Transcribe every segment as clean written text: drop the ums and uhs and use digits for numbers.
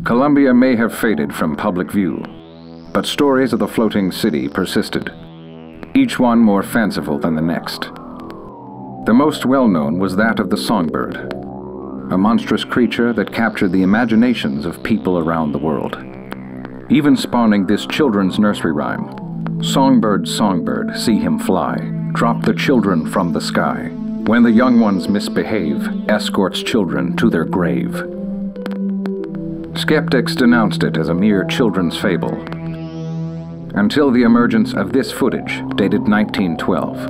Columbia may have faded from public view, but stories of the floating city persisted, each one more fanciful than the next. The most well-known was that of the Songbird, a monstrous creature that captured the imaginations of people around the world, even spawning this children's nursery rhyme: "Songbird, songbird, see him fly, drop the children from the sky. When the young ones misbehave, escorts children to their grave." Skeptics denounced it as a mere children's fable, until the emergence of this footage dated 1912.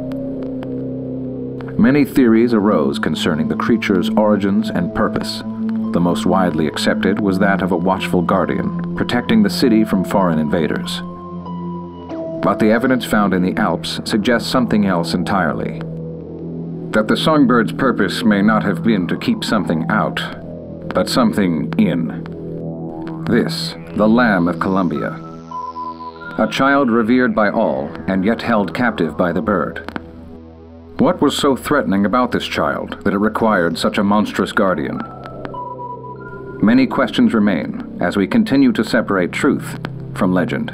Many theories arose concerning the creature's origins and purpose. The most widely accepted was that of a watchful guardian, protecting the city from foreign invaders. But the evidence found in the Alps suggests something else entirely. That the Songbird's purpose may not have been to keep something out, but something in. This, the Lamb of Columbia. A child revered by all, and yet held captive by the bird. What was so threatening about this child that it required such a monstrous guardian? Many questions remain as we continue to separate truth from legend.